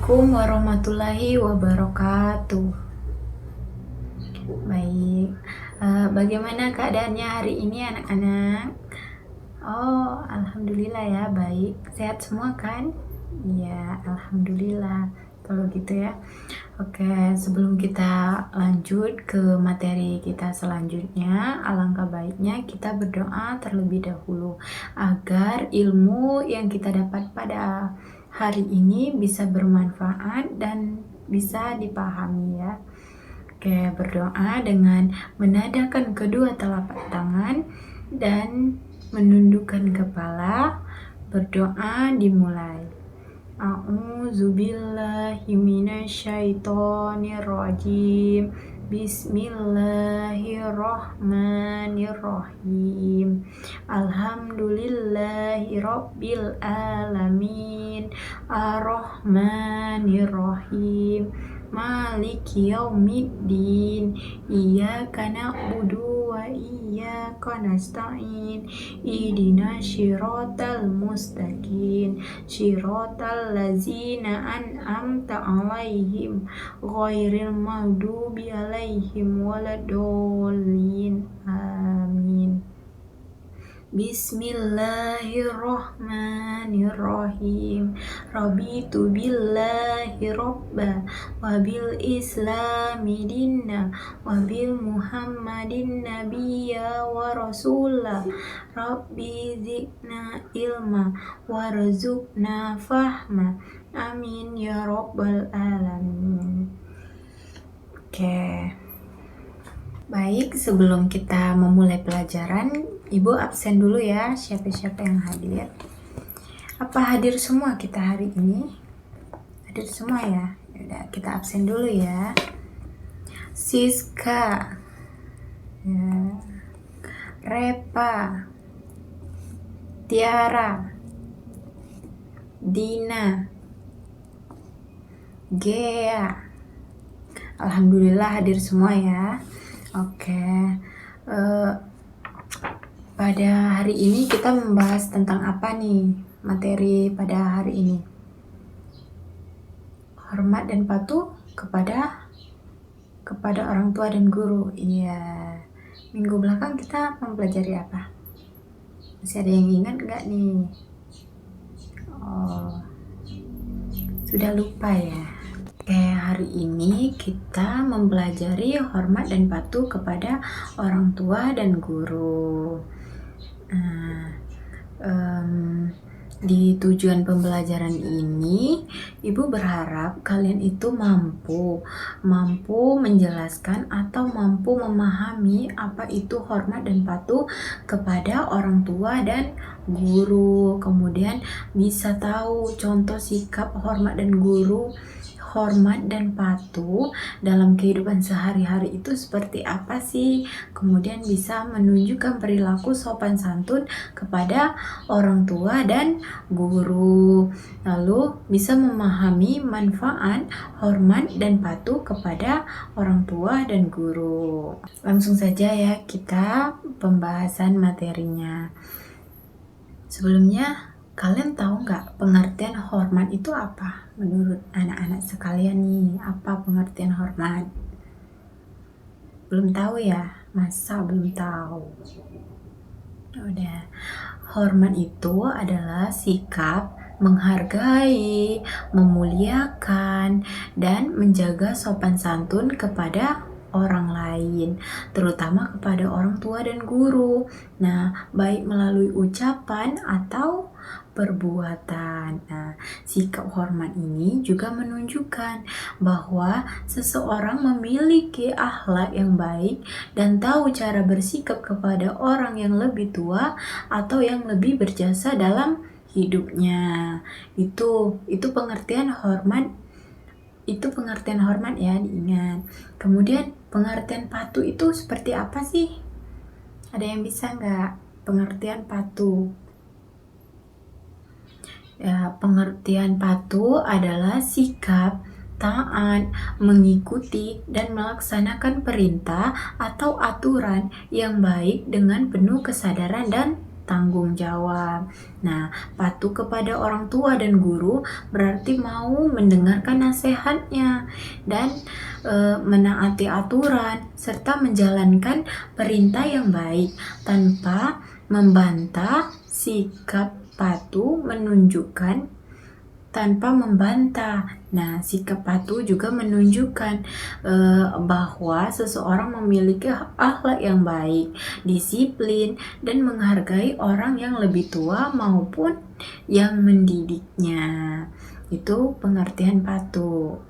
Assalamualaikum warahmatullahi wabarakatuh. Baik, bagaimana keadaannya hari ini anak-anak? Oh, alhamdulillah ya, baik. Sehat semua kan? Iya, alhamdulillah. Kalau gitu ya. Oke, sebelum kita lanjut ke materi kita selanjutnya, alangkah baiknya kita berdoa terlebih dahulu agar ilmu yang kita dapat pada hari ini bisa bermanfaat dan bisa dipahami ya. Oke, berdoa dengan menadahkan kedua telapak tangan dan menundukkan kepala. Berdoa dimulai. A'udzubillahi minasyaitonirrajim. Bismillahirrahmanirrahim. Alhamdulillahi rabbil alamin. Ar-Rahmanirrahim. Maliki yaumiddin. Iyyaka na'budu wa iyyaka nasta'in. Ihdinas syiratal mustaqim. Syiratal ladzina an'amta 'alaihim ghairil maghdubi 'alaihim waladdallin. Amin. Bismillahirrahmanirrahim. Raditu billahi robba wa bil islami dinna wa bil muhammadin nabiyya wa rasulah. Rabbi zidna ilma warzuqna fahma. Amin ya rabbal alamin. Oke. Baik, sebelum kita memulai pelajaran, Ibu absen dulu ya, siapa-siapa yang hadir. Apa hadir semua kita hari ini? Hadir semua ya? Yaudah, kita absen dulu ya. Siska, ya. Repa, Tiara, Dina, Gea. Alhamdulillah hadir semua ya. Oke, pada hari ini kita membahas tentang apa nih materi pada hari ini? Hormat dan patuh kepada orang tua dan guru. Iya. Minggu belakang kita mempelajari apa? Masih ada yang ingat nggak nih? Oh, sudah lupa ya. Oke, hari ini kita mempelajari hormat dan patuh kepada orang tua dan guru. Di tujuan pembelajaran ini, Ibu berharap kalian itu mampu menjelaskan atau mampu memahami apa itu hormat dan patuh kepada orang tua dan guru. Kemudian bisa tahu contoh sikap hormat dan patuh dalam kehidupan sehari-hari itu seperti apa sih? Kemudian bisa menunjukkan perilaku sopan santun kepada orang tua dan guru. Lalu bisa memahami manfaat hormat dan patuh kepada orang tua dan guru. Langsung saja ya kita pembahasan materinya. Sebelumnya, kalian tahu nggak pengertian hormat itu apa? Menurut anak-anak sekalian nih, apa pengertian hormat? Belum tahu ya? Masa belum tahu? Udah. Hormat itu adalah sikap menghargai, memuliakan, dan menjaga sopan santun kepada orang lain, terutama kepada orang tua dan guru. Nah, baik melalui ucapan atau perbuatan. Nah, sikap hormat ini juga menunjukkan bahwa seseorang memiliki akhlak yang baik dan tahu cara bersikap kepada orang yang lebih tua atau yang lebih berjasa dalam hidupnya. Itu pengertian hormat. Itu pengertian hormat ya, diingat. Kemudian pengertian patuh itu seperti apa sih? Ada yang bisa nggak pengertian patuh? Ya, pengertian patuh adalah sikap taat, mengikuti dan melaksanakan perintah atau aturan yang baik dengan penuh kesadaran dan tanggung jawab. Nah, patuh kepada orang tua dan guru berarti mau mendengarkan nasihatnya dan menaati aturan serta menjalankan perintah yang baik tanpa membantah. Sikap patuh menunjukkan tanpa membantah. Nah, sikap patuh juga menunjukkan bahwa seseorang memiliki akhlak yang baik, disiplin, dan menghargai orang yang lebih tua maupun yang mendidiknya. Itu pengertian patuh.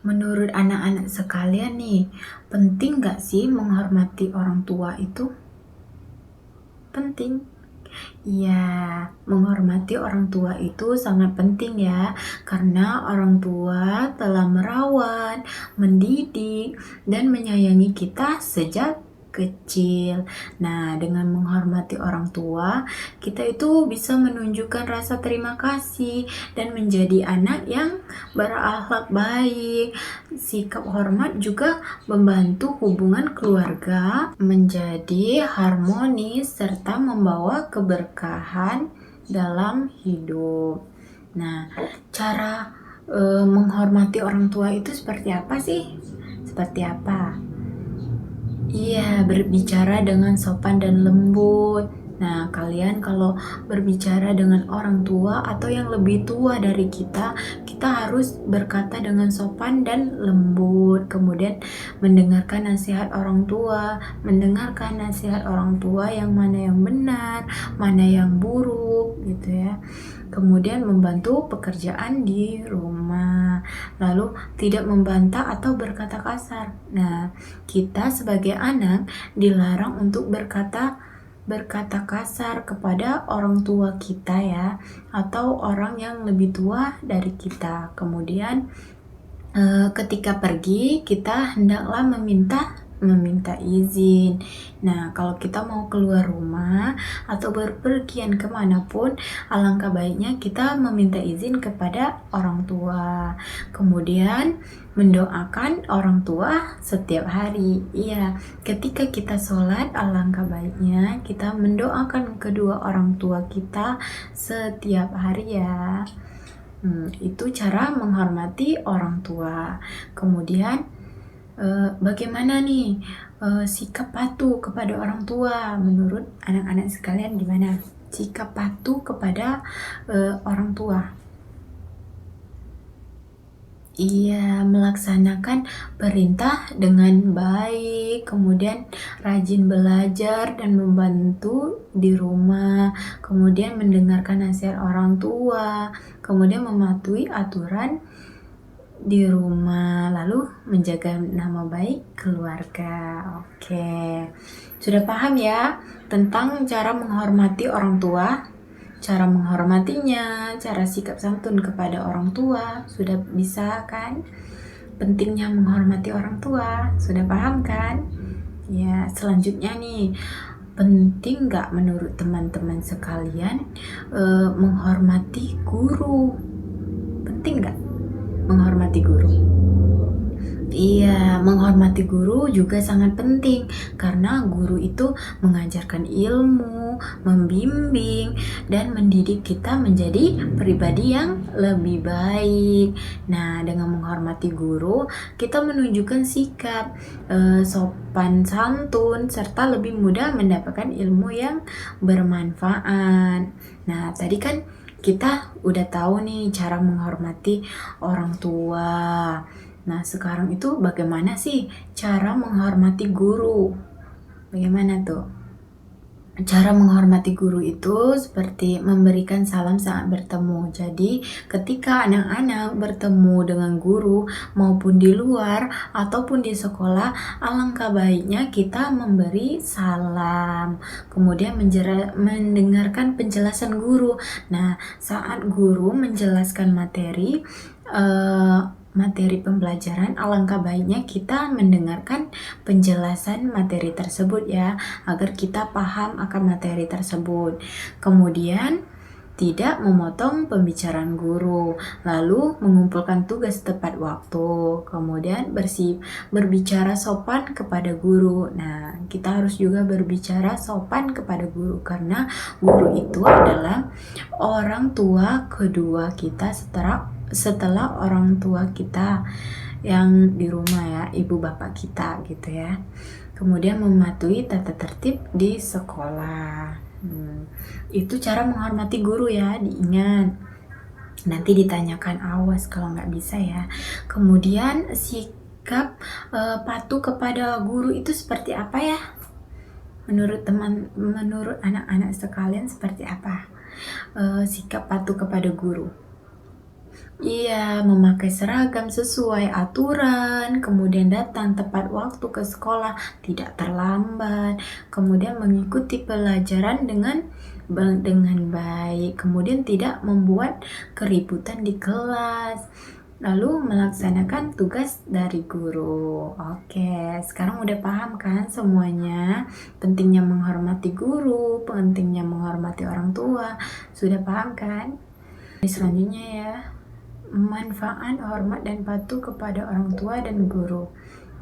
Menurut anak-anak sekalian nih, penting gak sih menghormati orang tua itu? Penting. Iya, menghormati orang tua itu sangat penting ya, karena orang tua telah merawat, mendidik, dan menyayangi kita sejak kecil. Nah, dengan menghormati orang tua, kita itu bisa menunjukkan rasa terima kasih dan menjadi anak yang berakhlak baik. Sikap hormat juga membantu hubungan keluarga menjadi harmonis serta membawa keberkahan dalam hidup. Nah, cara menghormati orang tua itu seperti apa sih? Seperti apa? Iya, berbicara dengan sopan dan lembut. Nah, kalian kalau berbicara dengan orang tua atau yang lebih tua dari kita harus berkata dengan sopan dan lembut. Kemudian mendengarkan nasihat orang tua, mendengarkan nasihat orang tua yang mana yang benar, mana yang buruk gitu ya. Kemudian membantu pekerjaan di rumah, lalu tidak membantah atau berkata kasar. Nah, kita sebagai anak dilarang untuk berkata kasar kepada orang tua kita ya, atau orang yang lebih tua dari kita. Kemudian ketika pergi kita hendaklah meminta izin. Nah, kalau kita mau keluar rumah atau berpergian kemanapun, alangkah baiknya kita meminta izin kepada orang tua. Kemudian mendoakan orang tua setiap hari. Iya, ketika kita sholat, alangkah baiknya kita mendoakan kedua orang tua kita setiap hari ya. Itu cara menghormati orang tua. Kemudian bagaimana nih sikap patuh kepada orang tua menurut anak-anak sekalian? Gimana sikap patuh kepada orang tua? Iya, melaksanakan perintah dengan baik, kemudian rajin belajar dan membantu di rumah, kemudian mendengarkan nasihat orang tua, kemudian mematuhi aturan di rumah, lalu menjaga nama baik keluarga. Oke, sudah paham ya tentang cara menghormati orang tua, cara menghormatinya, cara sikap santun kepada orang tua? Sudah bisa kan? Pentingnya menghormati orang tua, sudah paham kan? Ya, selanjutnya nih, penting gak menurut teman-teman sekalian menghormati guru? Penting gak menghormati guru? Iya, menghormati guru juga sangat penting karena guru itu mengajarkan ilmu, membimbing, dan mendidik kita menjadi pribadi yang lebih baik. Nah, dengan menghormati guru, kita menunjukkan sikap sopan santun serta lebih mudah mendapatkan ilmu yang bermanfaat. Nah, tadi kan kita udah tahu nih cara menghormati orang tua. Nah, sekarang itu bagaimana sih cara menghormati guru? Bagaimana tuh? Cara menghormati guru itu seperti memberikan salam saat bertemu. Jadi, ketika anak-anak bertemu dengan guru maupun di luar ataupun di sekolah, alangkah baiknya kita memberi salam. Kemudian mendengarkan penjelasan guru. Nah, saat guru menjelaskan materi pembelajaran, alangkah baiknya kita mendengarkan penjelasan materi tersebut ya, agar kita paham akan materi tersebut. Kemudian tidak memotong pembicaraan guru, lalu mengumpulkan tugas tepat waktu, kemudian berbicara sopan kepada guru. Nah, kita harus juga berbicara sopan kepada guru karena guru itu adalah orang tua kedua kita setelah orang tua kita yang di rumah ya, ibu bapak kita gitu ya. Kemudian mematuhi tata tertib di sekolah. Itu cara menghormati guru ya, diingat. Nanti ditanyakan, awas kalau nggak bisa ya. Kemudian sikap patuh kepada guru itu seperti apa ya? Menurut anak-anak sekalian seperti apa sikap patuh kepada guru? Iya, memakai seragam sesuai aturan, kemudian datang tepat waktu ke sekolah, tidak terlambat, kemudian mengikuti pelajaran dengan baik, kemudian tidak membuat keributan di kelas, lalu melaksanakan tugas dari guru. Oke, sekarang udah paham kan semuanya? Pentingnya menghormati guru, pentingnya menghormati orang tua. Sudah paham kan? Selanjutnya ya, manfaat, hormat, dan patuh kepada orang tua dan guru.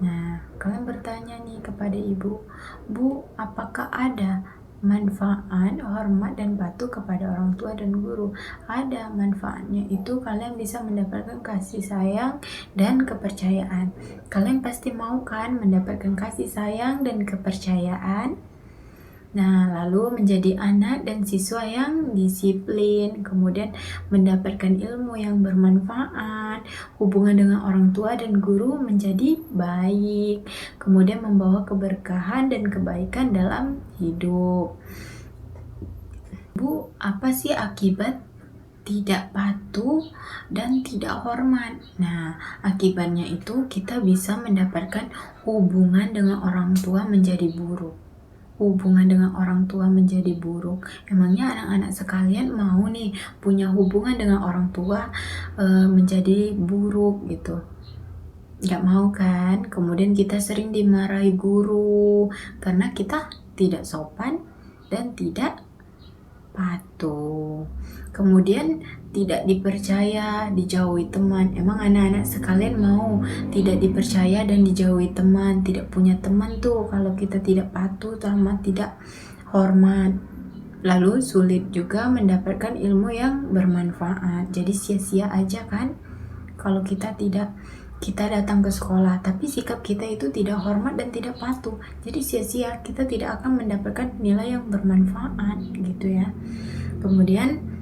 Nah, kalian bertanya nih kepada ibu, Bu, apakah ada manfaat, hormat, dan patuh kepada orang tua dan guru? Ada manfaatnya, itu kalian bisa mendapatkan kasih sayang dan kepercayaan. Kalian pasti mau kan mendapatkan kasih sayang dan kepercayaan? Nah, lalu menjadi anak dan siswa yang disiplin, kemudian mendapatkan ilmu yang bermanfaat, hubungan dengan orang tua dan guru menjadi baik, kemudian membawa keberkahan dan kebaikan dalam hidup. Bu, apa sih akibat tidak patuh dan tidak hormat? Nah, akibatnya itu kita bisa mendapatkan hubungan dengan orang tua menjadi buruk. Hubungan dengan orang tua menjadi buruk. Emangnya anak-anak sekalian mau nih punya hubungan dengan orang tua menjadi buruk gitu? Gak mau kan? Kemudian kita sering dimarahi guru karena kita tidak sopan dan tidak patuh. Kemudian tidak dipercaya, dijauhi teman. Emang anak-anak sekalian mau tidak dipercaya dan dijauhi teman, tidak punya teman tuh kalau kita tidak patuh sama tidak hormat. Lalu sulit juga mendapatkan ilmu yang bermanfaat. Jadi sia-sia aja kan kalau kita datang ke sekolah, tapi sikap kita itu tidak hormat dan tidak patuh. Jadi sia-sia, kita tidak akan mendapatkan nilai yang bermanfaat gitu ya. Kemudian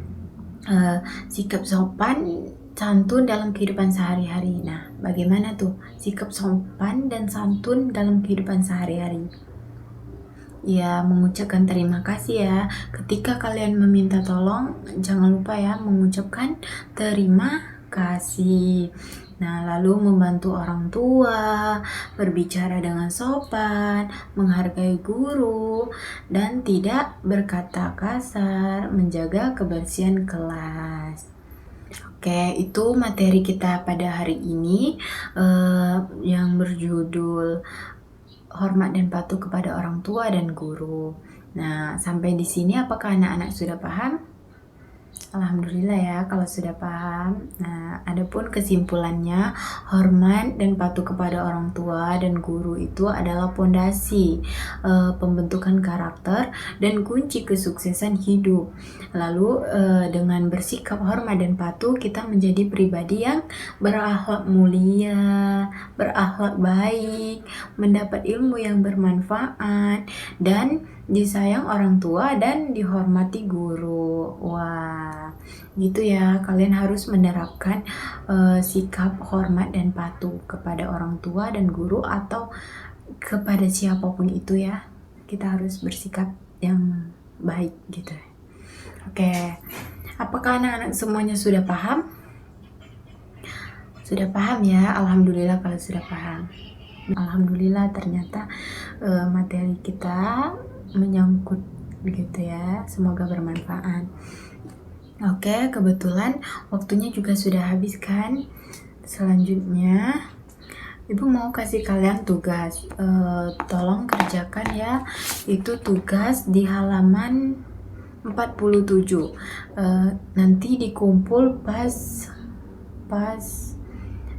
sikap sopan santun dalam kehidupan sehari-hari. Nah, bagaimana tuh sikap sopan dan santun dalam kehidupan sehari-hari? Ya, mengucapkan terima kasih ya. Ketika kalian meminta tolong, jangan lupa ya mengucapkan terima kasih. Nah, lalu membantu orang tua, berbicara dengan sopan, menghargai guru, dan tidak berkata kasar, menjaga kebersihan kelas. Oke, itu materi kita pada hari ini yang berjudul hormat dan patuh kepada orang tua dan guru. Nah, sampai di sini apakah anak-anak sudah paham? Alhamdulillah ya kalau sudah paham. Nah, adapun kesimpulannya, hormat dan patuh kepada orang tua dan guru itu adalah pondasi pembentukan karakter dan kunci kesuksesan hidup. Lalu dengan bersikap hormat dan patuh, kita menjadi pribadi yang berakhlak mulia, berakhlak baik, mendapat ilmu yang bermanfaat, dan disayang orang tua dan dihormati guru. Wah, gitu ya. Kalian harus menerapkan sikap hormat dan patuh kepada orang tua dan guru atau kepada siapapun itu ya. Kita harus bersikap yang baik gitu. Oke. Apakah anak-anak semuanya sudah paham? Sudah paham ya? Alhamdulillah kalau sudah paham. Alhamdulillah ternyata materi kita menyangkut begitu ya, semoga bermanfaat. Oke, kebetulan waktunya juga sudah habis kan. Selanjutnya Ibu mau kasih kalian tugas, tolong kerjakan ya, itu tugas di halaman 47. Nanti dikumpul pas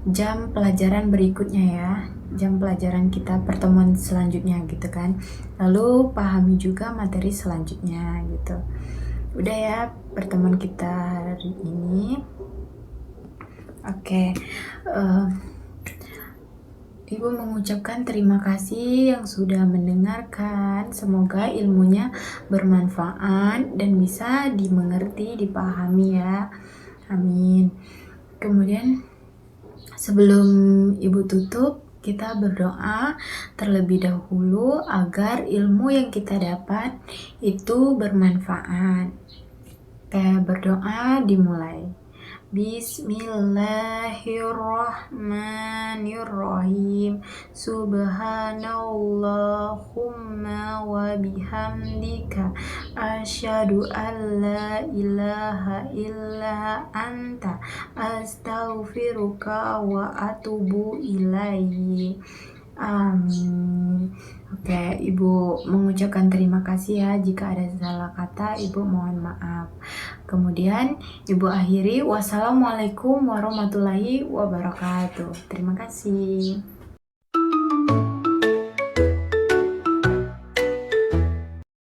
jam pelajaran berikutnya ya, jam pelajaran kita pertemuan selanjutnya gitu kan. Lalu pahami juga materi selanjutnya gitu. Udah ya pertemuan kita hari ini. Oke, Ibu mengucapkan terima kasih yang sudah mendengarkan. Semoga ilmunya bermanfaat dan bisa dimengerti, dipahami ya. Amin. Kemudian sebelum Ibu tutup, kita berdoa terlebih dahulu agar ilmu yang kita dapat itu bermanfaat. Kayak berdoa dimulai. Bismillahirrahmanirrahim. Subhanallahumma wa bihamdika asyhadu an la ilaha illa anta astaghfiruka wa atubu ilaihi. Amin. Oke, Ibu mengucapkan terima kasih ya. Jika ada salah kata, Ibu mohon maaf. Kemudian Ibu akhiri, wassalamualaikum warahmatullahi wabarakatuh. Terima kasih.